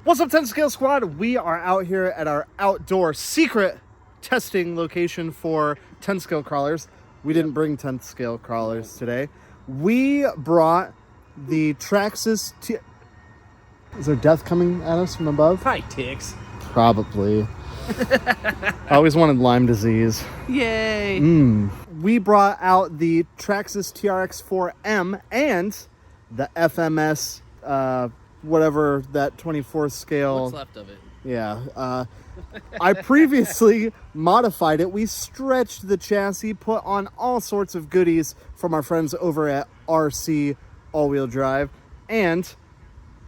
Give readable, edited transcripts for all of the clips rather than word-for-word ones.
What's up, 10 Scale Squad? We are out here at our outdoor secret testing location for 10 scale crawlers. We didn't bring 10 scale crawlers today. We brought the Traxxas Is there death coming at us from above? Hi, ticks. Probably. I always wanted Lyme disease. Yay! We brought out the Traxxas TRX4M and the FMS, whatever that 24 scale. What's left of it? Yeah. I previously modified it. We stretched the chassis, put on all sorts of goodies from our friends over at RC All-Wheel Drive, and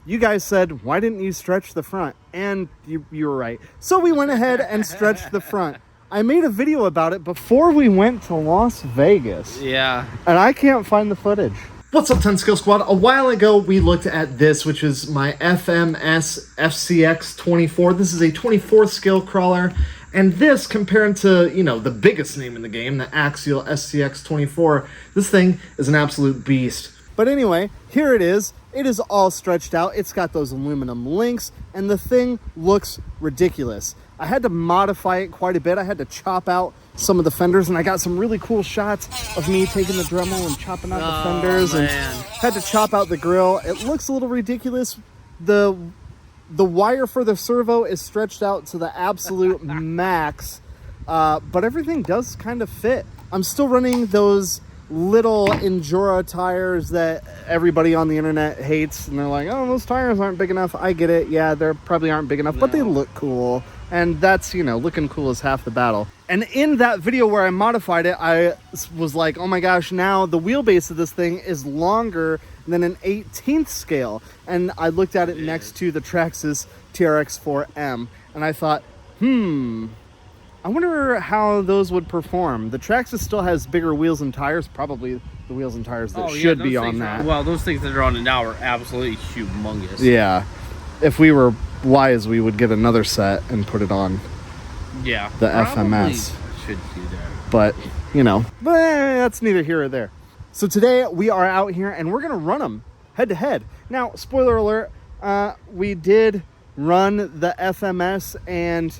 you guys said, why didn't you stretch the front? And you were right. So we went ahead and stretched the front. I made a video about it before we went to Las Vegas. Yeah. And I can't find the footage. What's up, 10 Scale Squad? A while ago, we looked at this, which is my FMS FCX24. This is a 24 scale crawler. And this, compared to, you know, the biggest name in the game, the Axial SCX24, this thing is an absolute beast. But anyway, here it is. It is all stretched out. It's got those aluminum links, and the thing looks ridiculous. I had to modify it quite a bit. I had to chop out some of the fenders, and I got some really cool shots of me taking the Dremel and chopping out the fenders, and had to chop out the grill. It looks a little ridiculous. The wire for the servo is stretched out to the absolute max, but everything does kind of fit. I'm still running those little Endura tires that everybody on the internet hates, and they're like, oh, those tires aren't big enough. I get it. Yeah, they probably aren't big enough, but they look cool. And that's, you know, looking cool is half the battle. And in that video where I modified it, I was like, oh my gosh, now the wheelbase of this thing is longer than an 18th scale. And I looked at it next to the Traxxas TRX4M, and I thought, I wonder how those would perform. The Traxxas still has bigger wheels and tires, probably the wheels and tires that should be on that. Well, those things that are on it now are absolutely humongous. Yeah. If we were wise, we would get another set and put it on the FMS. Should do that. But, you know, that's neither here or there. So today we are out here and we're going to run them head to head. Now, spoiler alert, we did run the FMS and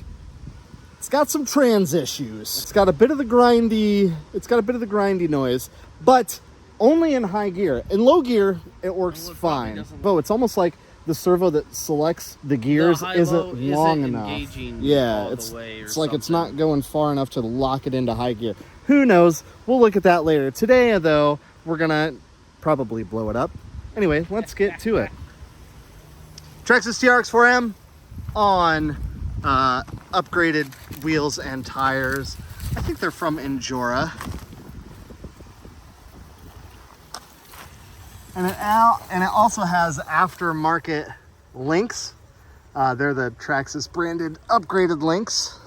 it's got some trans issues. It's got a bit of the grindy, noise, but only in high gear. In low gear, it works fine. But it's almost like the servo that selects the gears isn't long enough. Yeah, it's like it's not going far enough to lock it into high gear. Who knows? We'll look at that later. Today, though, we're gonna probably blow it up. Anyway, let's get to it. Traxxas TRX4M on upgraded wheels and tires. I think they're from Endura. And it also has aftermarket links. They're the Traxxas branded upgraded links.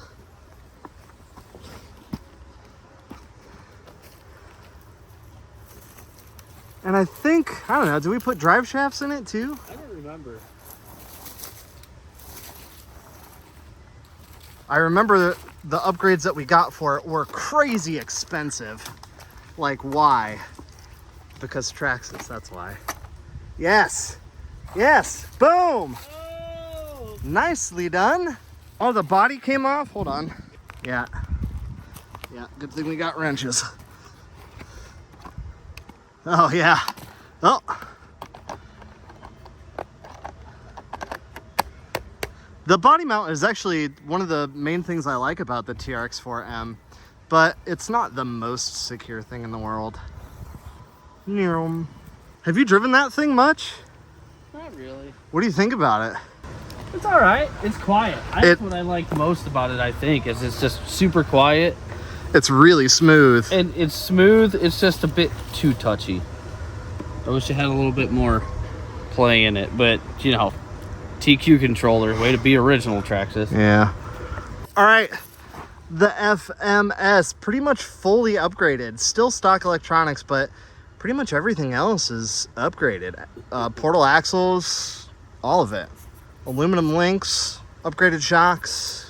And I think, I don't know, do we put drive shafts in it too? I don't remember. I remember the upgrades that we got for it were crazy expensive. Like, why? Because Traxxas, that's why. Yes. Yes. Boom. Oh. Nicely done. Oh, the body came off. Hold on. Yeah. Yeah. Good thing we got wrenches. Oh, yeah. Oh. The body mount is actually one of the main things I like about the TRX4M, but it's not the most secure thing in the world. Have you driven that thing much? Not really. What do you think about it? It's all right. It's quiet. That's what I liked most about it, I think, is it's just super quiet. It's really smooth. And it's smooth. It's just a bit too touchy. I wish it had a little bit more play in it, but, you know, TQ controller. Way to be original, Traxxas. Yeah. All right. The FMS, pretty much fully upgraded. Still stock electronics, but pretty much everything else is upgraded. Portal axles, all of it. Aluminum links, upgraded shocks.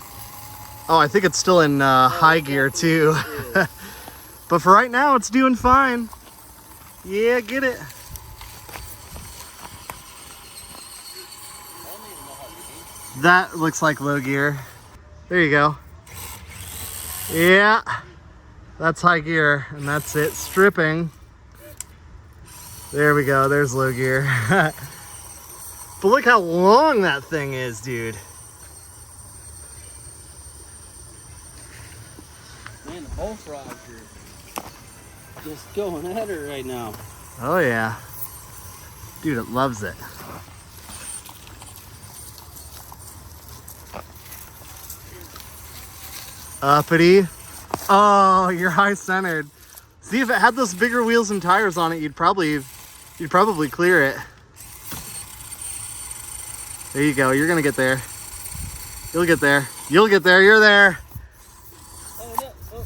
Oh, I think it's still in high gear too. But for right now, it's doing fine. Yeah, get it. That looks like low gear. There you go. Yeah, that's high gear, and that's it stripping. There we go, there's low gear. But look how long that thing is, dude. Man, the bullfrogs are just going at her right now. Oh yeah. Dude, it loves it. Uppity. Oh, you're high centered. See, if it had those bigger wheels and tires on it, you'd probably clear it. There you go. You're gonna get there. You'll get there. You'll get there. You're there. Oh, no. Oh.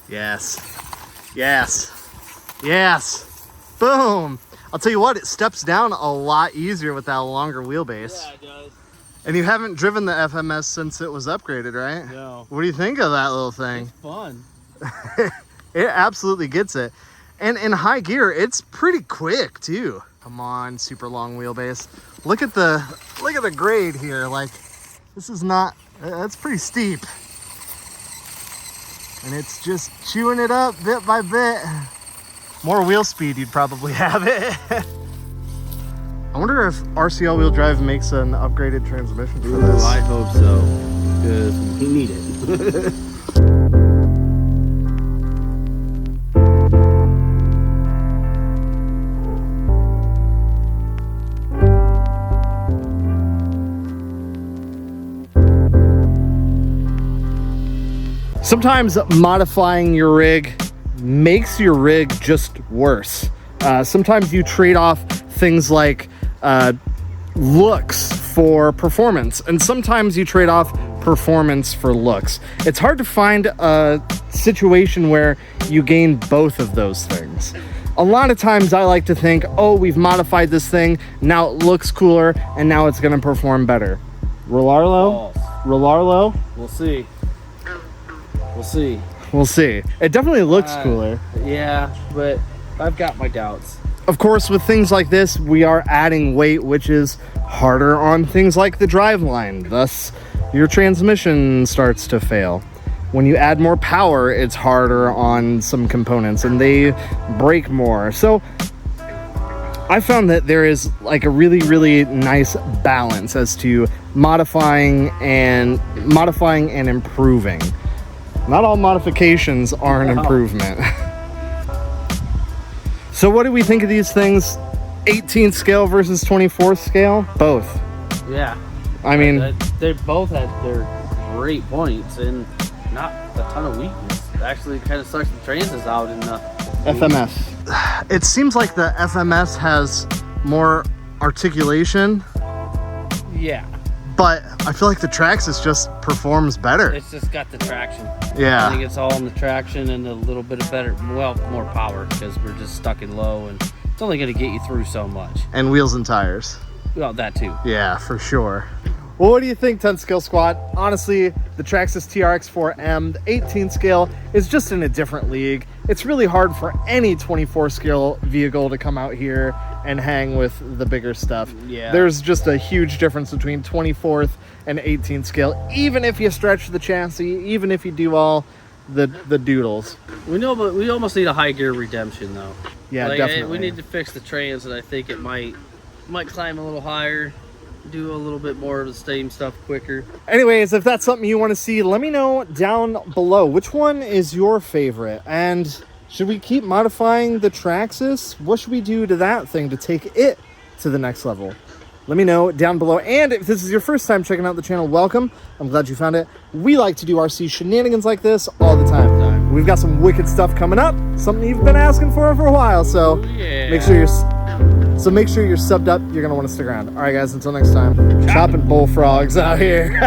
Yes. Yes. Yes. Boom. I'll tell you what, it steps down a lot easier with that longer wheelbase. Yeah, it does. And you haven't driven the FMS since it was upgraded, right? No. What do you think of that little thing? It's fun. It absolutely gets it. And in high gear, it's pretty quick too. Come on, super long wheelbase. Look at the grade here. Like, this is not, that's pretty steep. And it's just chewing it up bit by bit. More wheel speed, you'd probably have it. I wonder if RC all-wheel drive makes an upgraded transmission for this. I hope so, because we need it. Sometimes modifying your rig makes your rig just worse. Sometimes you trade off things like looks for performance, and sometimes you trade off performance for looks. It's hard to find a situation where you gain both of those things. A lot of times I like to think, oh, we've modified this thing, now it looks cooler, and now it's gonna perform better. Rolarlo? Rolarlo? We'll see. We'll see. We'll see. It definitely looks cooler. Yeah, but I've got my doubts. Of course, with things like this, we are adding weight, which is harder on things like the driveline. Thus, your transmission starts to fail. When you add more power, it's harder on some components and they break more. So I found that there is like a really, really nice balance as to modifying and improving. Not all modifications are an improvement. So what do we think of these things? 18th scale versus 24th scale? Both. Yeah. I mean, they both had their great points and not a ton of weakness. Actually, it kind of sucks the Traxxas out in the FMS. It seems like the FMS has more articulation. Yeah. But I feel like the Traxxas just performs better. It's just got the traction. Yeah. I think it's all in the traction and a little bit of better, well, more power because we're just stuck in low and it's only going to get you through so much. And wheels and tires. Well, that too. Yeah, for sure. Well, what do you think, 10 scale squad? Honestly, the Traxxas TRX4M, the 18 scale, is just in a different league. It's really hard for any 24 scale vehicle to come out here and hang with the bigger stuff. Yeah. There's just a huge difference between 24th and 18 scale, even if you stretch the chassis, even if you do all the doodles. We know, but we almost need a high gear redemption though. Yeah, like, definitely. We need to fix the trans, and I think it might climb a little higher, do a little bit more of the same stuff quicker. Anyways, if that's something you want to see, let me know down below. Which one is your favorite? And should we keep modifying the Traxxas? What should we do to that thing to take it to the next level? Let me know down below. And if this is your first time checking out the channel, welcome. I'm glad you found it. We like to do RC shenanigans like this all the time. We've got some wicked stuff coming up, something you've been asking for a while. So yeah. make sure you're subbed up. You're gonna want to stick around. All right, guys. Until next time, chopping bullfrogs out here.